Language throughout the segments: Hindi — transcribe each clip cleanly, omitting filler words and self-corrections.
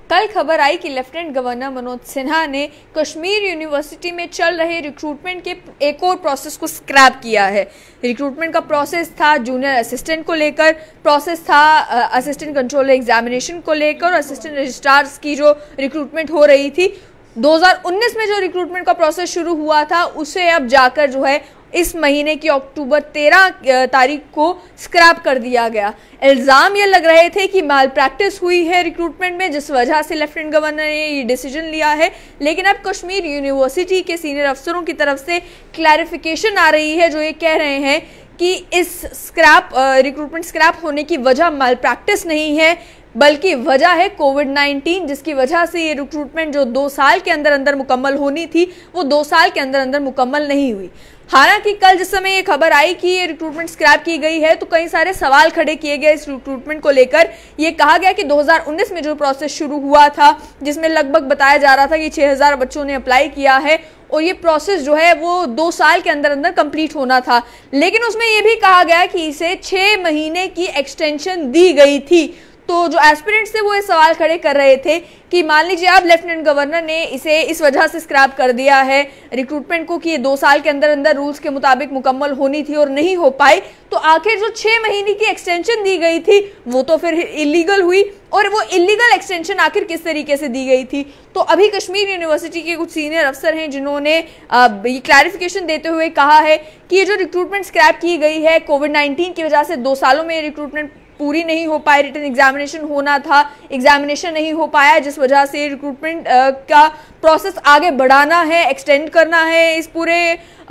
कल खबर आई कि लेफ्टिनेंट गवर्नर मनोज सिन्हा ने कश्मीर यूनिवर्सिटी में चल रहे रिक्रूटमेंट के एक और प्रोसेस को स्क्रैप किया है। रिक्रूटमेंट का प्रोसेस था जूनियर असिस्टेंट को लेकर, प्रोसेस था असिस्टेंट कंट्रोलर एग्जामिनेशन को लेकर और असिस्टेंट रजिस्ट्रार्स की जो रिक्रूटमेंट हो रही थी 2019 में जो रिक्रूटमेंट का प्रोसेस शुरू हुआ था उसे अब जाकर जो है इस महीने की अक्टूबर 13 तारीख को स्क्रैप कर दिया गया। इल्जाम ये लग रहे थे कि माल प्रैक्टिस हुई है रिक्रूटमेंट में, जिस वजह से लेफ्टिनेंट गवर्नर ने ये डिसीजन लिया है। लेकिन अब कश्मीर यूनिवर्सिटी के सीनियर अफसरों की तरफ से क्लैरिफिकेशन आ रही है जो ये कह रहे हैं कि इस रिक्रूटमेंट स्क्रैप होने की वजह माल प्रैक्टिस नहीं है बल्कि वजह है कोविड-19, जिसकी वजह से ये रिक्रूटमेंट जो 2 साल के अंदर अंदर मुकम्मल होनी थी वो 2 साल के अंदर अंदर मुकम्मल नहीं हुई। हालांकि कल जिस समय ये खबर आई कि ये रिक्रूटमेंट स्क्रैप की गई है तो कई सारे सवाल खड़े किए गए इस रिक्रूटमेंट को लेकर। ये कहा गया कि 2019 में जो प्रोसेस शुरू हुआ था जिसमें लगभग बताया जा रहा था कि 6000 बच्चों ने अप्लाई किया है और ये प्रोसेस जो है वो 2 साल के अंदर अंदर कंप्लीट होना था, लेकिन उसमें ये भी कहा गया कि इसे 6 महीने की एक्सटेंशन दी गई थी। तो जो एस्पिरेंट्स थे वो ये सवाल खड़े कर रहे थे कि मान लीजिए अब लेफ्टिनेंट गवर्नर ने इसे इस वजह से स्क्रैप कर दिया है रिक्रूटमेंट को कि ये 2 साल के अंदर अंदर रूल्स के मुताबिक मुकम्मल होनी थी और नहीं हो पाई, तो आखिर जो 6 महीने की एक्सटेंशन दी गई थी वो तो फिर इलीगल हुई। और वो इलीगल एक्सटेंशन आखिर किस तरीके से दी गई थी, तो अभी कश्मीर यूनिवर्सिटी के कुछ सीनियर अफसर हैं जिन्होंने ये क्लैरिफिकेशन देते हुए कहा है कि ये जो रिक्रूटमेंट स्क्रैप की गई है कोविड-19 की वजह से 2 सालों में रिक्रूटमेंट पूरी नहीं हो पाई, रिटन एग्जामिनेशन होना था, एग्जामिनेशन नहीं हो पाया, जिस वजह से रिक्रूटमेंट का प्रोसेस आगे बढ़ाना है, एक्सटेंड करना है इस पूरे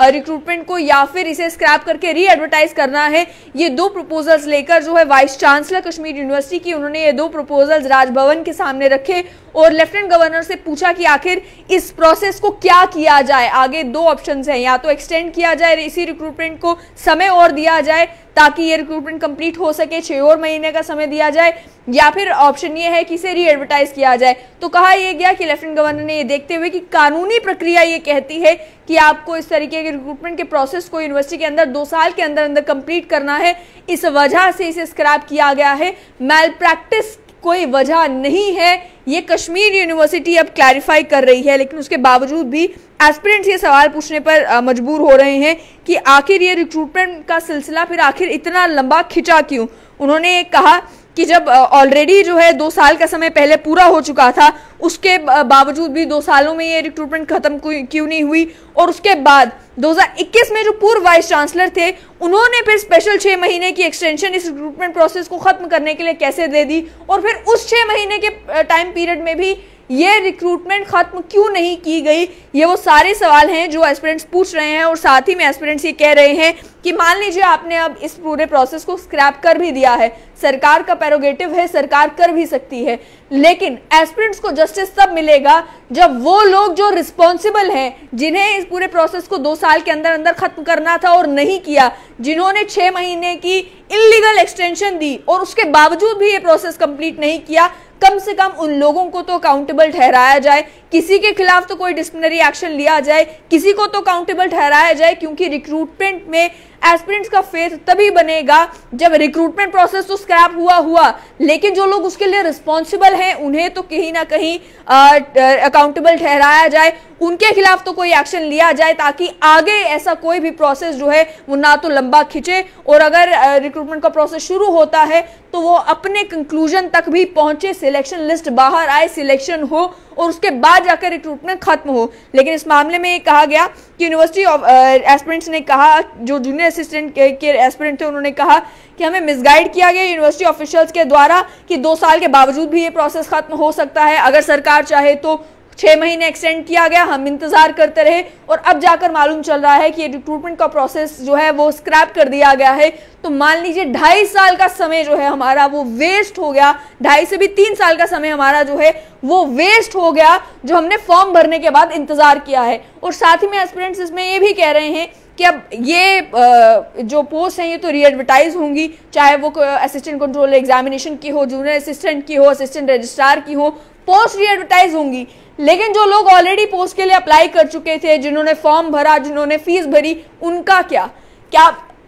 रिक्रूटमेंट को या फिर इसे स्क्रैप करके री एडवर्टाइज करना है। ये 2 प्रपोजल्स लेकर जो है वाइस चांसलर कश्मीर यूनिवर्सिटी की उन्होंने ये 2 प्रपोजल्स राजभवन के सामने रखे और लेफ्टिनेंट गवर्नर से पूछा कि आखिर इस प्रोसेस को क्या किया जाए। आगे 2 ऑप्शंस हैं, या तो एक्सटेंड किया जाए इसी रिक्रूटमेंट को, समय और दिया जाए ताकि ये रिक्रूटमेंट कंप्लीट हो सके, 6 और महीने का समय दिया जाए, या फिर ऑप्शन ये है कि इसे री एडवर्टाइज किया जाए। तो कहा यह गया कि लेफ्टिनेंट गवर्नर ने ये देखते हुए कि कानूनी प्रक्रिया ये कहती है कि आपको इस तरीके के रिक्रूटमेंट के प्रोसेस को यूनिवर्सिटी के अंदर 2 साल के अंदर अंदर कंप्लीट करना है, इस वजह से इसे स्क्रैप किया गया है, मैल प्रैक्टिस कोई वजह नहीं है। ये कश्मीर यूनिवर्सिटी अब क्लैरिफाई कर रही है, लेकिन उसके बावजूद भी एस्पिरेंट्स ये सवाल पूछने पर मजबूर हो रहे हैं कि आखिर ये रिक्रूटमेंट का सिलसिला फिर आखिर इतना लंबा खिंचा क्यों। उन्होंने कहा कि जब ऑलरेडी जो है 2 साल का समय पहले पूरा हो चुका था उसके बावजूद भी 2 सालों में ये रिक्रूटमेंट खत्म क्यों नहीं हुई, और उसके बाद 2021 में जो पूर्व वाइस चांसलर थे उन्होंने फिर स्पेशल 6 महीने की एक्सटेंशन इस रिक्रूटमेंट प्रोसेस को खत्म करने के लिए कैसे दे दी, और फिर उस 6 महीने के टाइम पीरियड में भी ये रिक्रूटमेंट खत्म क्यों नहीं की गई। ये वो सारे सवाल हैं जो एस्पिरेंट्स पूछ रहे हैं और साथ ही में एस्पिरेंट्स ये कह रहे हैं कि मान लीजिए आपने अब इस पूरे प्रोसेस को स्क्रैप कर भी दिया है, सरकार का प्रेरोगेटिव है, सरकार कर भी सकती है, लेकिन एस्पिरेंट्स को जस्टिस तब मिलेगा जब वो लोग जो रिस्पॉन्सिबल हैं, जिन्हें इस पूरे प्रोसेस को 2 साल के अंदर अंदर खत्म करना था और नहीं किया, जिन्होंने 6 महीने की इलीगल एक्सटेंशन दी और उसके बावजूद भी ये प्रोसेस कंप्लीट नहीं किया, कम से कम उन लोगों को तो अकाउंटेबल ठहराया जाए, किसी के खिलाफ तो कोई डिसिप्लिनरी एक्शन लिया जाए, किसी को तो अकाउंटेबल ठहराया जाए, क्योंकि रिक्रूटमेंट में एस्पिरेंट्स का फेथ तभी बनेगा जब रिक्रूटमेंट प्रोसेस तो स्क्रैप हुआ लेकिन जो लोग उसके लिए रिस्पॉन्सिबल हैं उन्हें तो कहीं ना कहीं अकाउंटेबल ठहराया जाए, उनके खिलाफ तो कोई एक्शन लिया जाए ताकि आगे ऐसा कोई भी प्रोसेस जो है वो ना तो लंबा खिंचे और अगर रिक्रूटमेंट का प्रोसेस शुरू होता है तो वो अपने कंक्लूजन तक भी पहुंचे, सिलेक्शन लिस्ट बाहर आए, सिलेक्शन हो और उसके बाद जाकर रिक्रूटमेंट खत्म हो। लेकिन इस मामले में ये कहा गया कि यूनिवर्सिटी ऑफ एस्पिरेंट्स ने कहा, जो जूनियर असिस्टेंट के एस्पिरेंट थे उन्होंने कहा कि हमें मिसगाइड किया गया यूनिवर्सिटी ऑफिशियल्स के द्वारा कि 2 साल के बावजूद भी ये प्रोसेस खत्म हो सकता है, अगर सरकार चाहे तो 6 महीने एक्सटेंड किया गया, हम इंतजार करते रहे और अब जाकर मालूम चल रहा है कि रिक्रूटमेंट का प्रोसेस जो है वो स्क्रैप कर दिया गया है। तो मान लीजिए 2.5 साल का समय जो है हमारा वो वेस्ट हो गया, 2.5 से भी 3 साल का समय हमारा जो है वो वेस्ट हो गया जो हमने फॉर्म भरने के बाद इंतजार किया है। और साथ ही में एस्पिरेंट्स इसमें ये भी कह रहे हैं कि अब ये जो पोस्ट हैं ये तो री एडवर्टाइज होंगी, चाहे वो असिस्टेंट कंट्रोलर एग्जामिनेशन की हो, जूनियर असिस्टेंट की हो, असिस्टेंट रजिस्ट्रार की हो, पोस्ट री एडवर्टाइज होंगी, लेकिन जो लोग ऑलरेडी पोस्ट के लिए अप्लाई कर चुके थे, जिन्होंने फॉर्म भरा, जिन्होंने फीस भरी, उनका क्या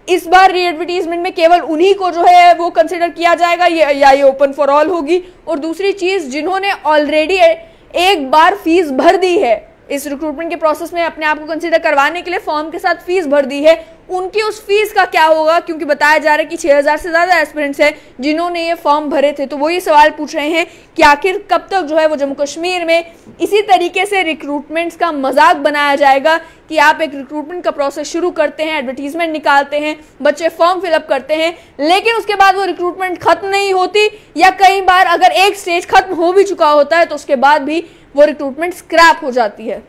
इस बार री एडवर्टीजमेंट में केवल उन्हीं को जो है वो कंसिडर किया जाएगा या ये ओपन फॉर ऑल होगी? और दूसरी चीज, जिन्होंने ऑलरेडी एक बार फीस भर दी है, इस रिक्रूटमेंट के प्रोसेस में अपने आप को कंसिडर करवाने के लिए फॉर्म के साथ फीस भर दी है, उनकी उस फीस का क्या होगा? क्योंकि बताया जा रहा है कि 6000 से ज्यादा एस्पिरेंट्स हैं जिन्होंने ये फॉर्म भरे थे। तो वो ये सवाल पूछ रहे हैं कि आखिर कब तक जो है वो जम्मू कश्मीर में इसी तरीके से रिक्रूटमेंट्स का मजाक बनाया जाएगा कि आप एक रिक्रूटमेंट का प्रोसेस शुरू करते हैं, एडवर्टीजमेंट निकालते हैं, बच्चे फॉर्म फिलअप करते हैं, लेकिन उसके बाद वो रिक्रूटमेंट खत्म नहीं होती, या कई बार अगर एक स्टेज खत्म हो भी चुका होता है तो उसके बाद भी वो रिक्रूटमेंट स्क्रैप हो जाती है।